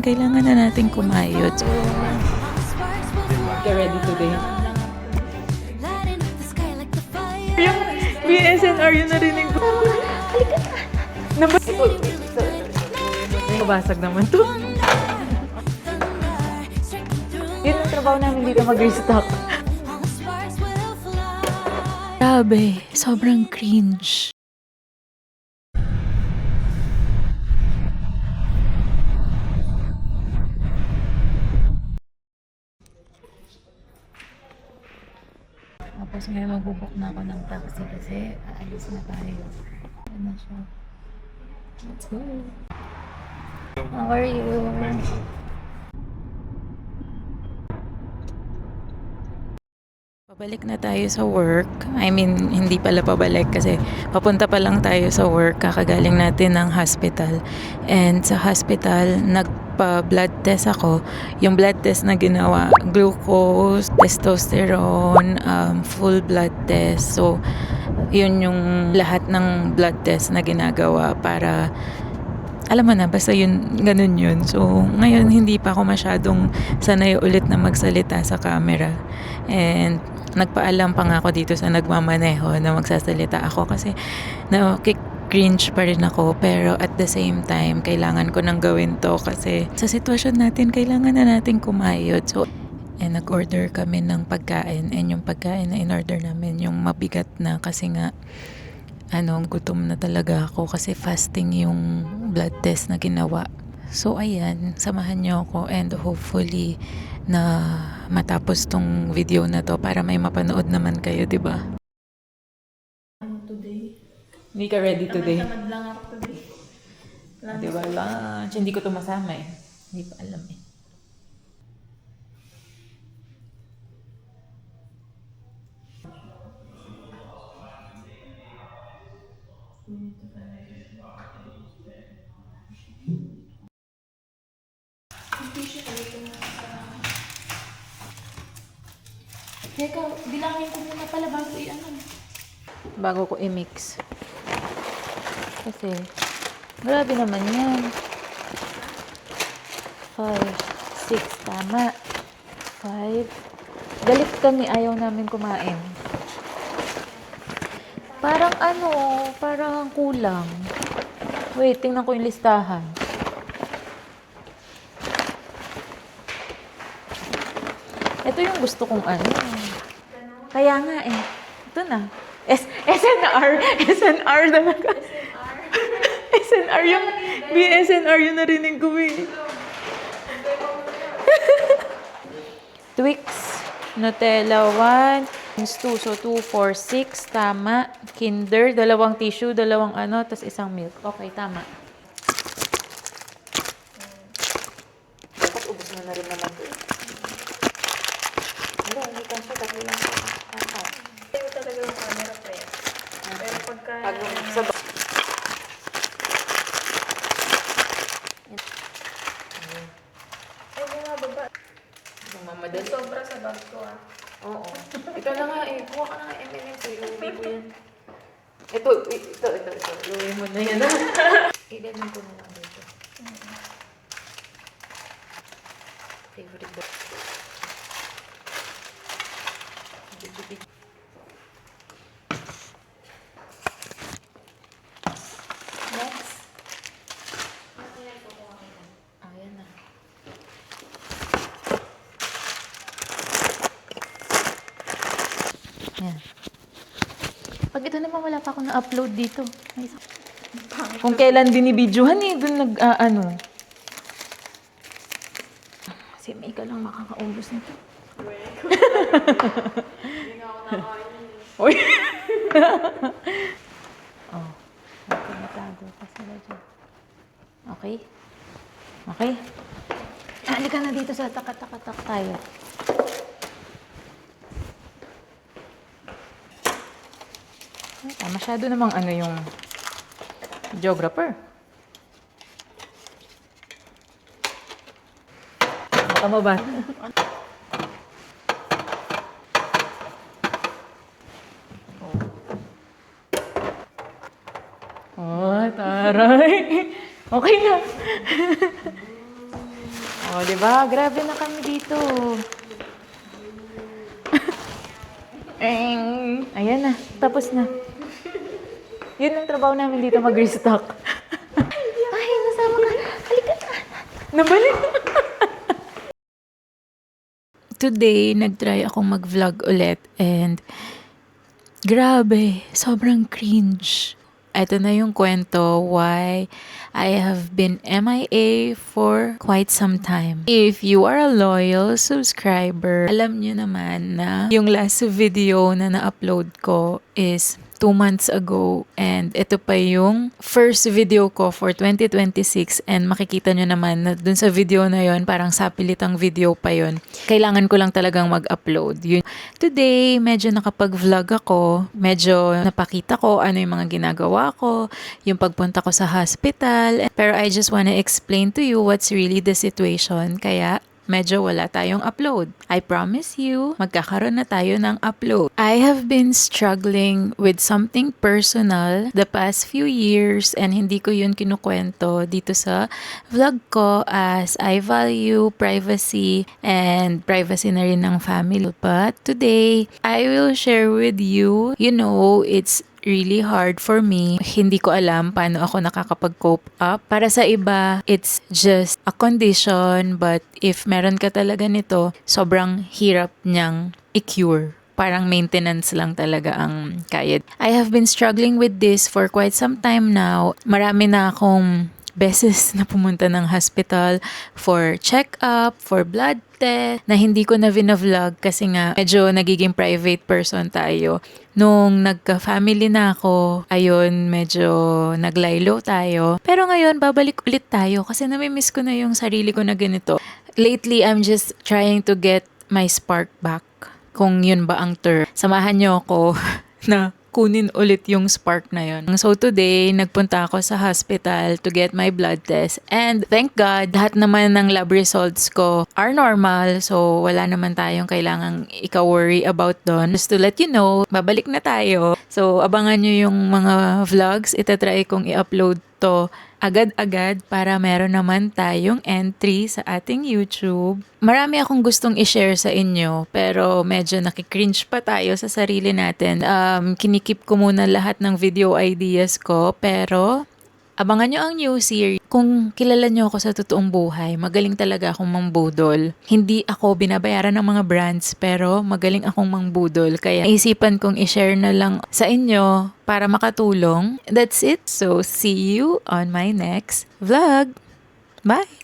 Kailangan na natin kumayod. So, get ready today. Yung BSNR yung narinig ko. Halika na. Mabasag naman to. Yun ang trabaho namin dito, mag-restock. Grabe, sobrang cringe. Tapos ngayon magbubuk na ako ng taxi kasi aalis na tayo. Ano na siya? Let's go! How are you? Pabalik na tayo sa work. I mean, hindi pala pabalik kasi papunta pa lang tayo sa work. Kakagaling natin ng hospital. And sa hospital, nagpa-blood test ako. Yung blood test na ginawa, glucose, testosterone, full blood test. So, yun yung lahat ng blood test na ginagawa para alam mo na, basta yun, ganun yun. So, ngayon hindi pa ako masyadong sanay ulit na magsalita sa camera. And nagpaalam pa nga ako dito sa nagmamaneho na magsasalita ako kasi cringe pa rin ako. Pero at the same time, kailangan ko nang gawin to kasi sa sitwasyon natin, kailangan na natin kumayod. So, nag-order kami ng pagkain. And yung pagkain na in-order namin, yung mabigat na kasi nga gutom na talaga ako kasi fasting yung blood test na ginawa. So, ayan, samahan niyo ako and hopefully na matapos tong video na to para may mapanood naman kayo, di ba? Today. Hindi ka ready today? Tamad lang ako today. Di ba? Lunch. Hindi ko to masama eh. Hindi pa alam eh. Teka, bilangin ko muna pala bago Bago ko i-mix. Kasi, grabe naman yan. 5, 6, tama. 5. Galit kami, ayaw namin kumain. Parang parang kulang. Wait, tingnan ko yung listahan. Ito yung gusto kong Kaya nga eh. Ito na. SNR. SNR talaga. SNR yung BSNR yung narinig ko eh. Twix, Nutella 1, 2, so 2, 4, 6, tama. Kinder, 2 tissue, 2 tas 1 milk. Okay, tama. Dapat ubos na rin naman ito. Hindi ka siya, dahil lang siya. Ayaw talaga yung camera pre. Pero pagka... Ay, mga baba. Mamadali. Sobra sa bag ko Oo. Ito na nga eh. Kuha ka na nga M&M's. Iuwi ko yan. Ito. Iuwi mo na yan. Ilagay ko na lang dito. Favorite box. Next. Ayan na. Yan. Pag ito naman wala pa ako na-upload dito. Kung kailan binibidyohan eh, dun Si May ka lang makakaubos nito. Hindi nga ako nakain. Uy! Oh. Okay, natago pa sila dyan. Okay? Okay? Halika na dito sa tak tayo. Masyado namang yung geographer. Tama ba? Oh, taray. Okay na. Oh, di ba? Grabe na kami dito. Ayan na, tapos na. Yun ang trabaho namin dito, mag-restock. Ay, nasama ka. Halika na. Nabalik. Today, nag-try akong mag-vlog ulit and grabe, sobrang cringe. Ito na yung kwento why I have been MIA for quite some time. If you are a loyal subscriber, alam nyo naman na yung last video na na-upload ko is 2 months ago and ito pa yung first video ko for 2026 and makikita nyo naman na dun sa video na yon parang sapilitang video pa yon. Kailangan ko lang talagang mag-upload. Today, medyo nakapag-vlog ako, medyo napakita ko ano yung mga ginagawa ko, yung pagpunta ko sa hospital, pero I just wanna explain to you what's really the situation, kaya medyo wala tayong upload. I promise you, magkakaroon na tayo ng upload. I have been struggling with something personal the past few years and hindi ko yun kinukwento dito sa vlog ko as I value privacy and privacy na rin ng family. But today, I will share with you, it's really hard for me. Hindi ko alam paano ako nakakapag-cope up. Para sa iba, it's just a condition, but if meron ka talaga nito, sobrang hirap niyang i-cure. Parang maintenance lang talaga ang kaya. I have been struggling with this for quite some time now. Marami na akong beses na pumunta ng hospital for check-up, for blood test, na hindi ko na vlog kasi nga medyo nagiging private person tayo. Nung nagka-family na ako, ayun, medyo naglaylo tayo. Pero ngayon, babalik ulit tayo kasi namimiss ko na yung sarili ko na ganito. Lately, I'm just trying to get my spark back. Kung yun ba ang term. Samahan niyo ako na kunin ulit yung spark na yun. So today, nagpunta ako sa hospital to get my blood test. And thank God, lahat naman ng lab results ko are normal. So wala naman tayong kailangang ika-worry about doon. Just to let you know, babalik na tayo. So abangan nyo yung mga vlogs. Itatry kong i-upload to agad-agad para meron naman tayong entry sa ating YouTube. Marami akong gustong i-share sa inyo pero medyo nakikringe pa tayo sa sarili natin. Kinikip ko muna lahat ng video ideas ko pero abangan nyo ang new series. Kung kilala nyo ako sa totoong buhay, magaling talaga akong mangbudol. Hindi ako binabayaran ng mga brands pero magaling akong mangbudol. Kaya isipan kong i-share na lang sa inyo para makatulong. That's it. So see you on my next vlog. Bye!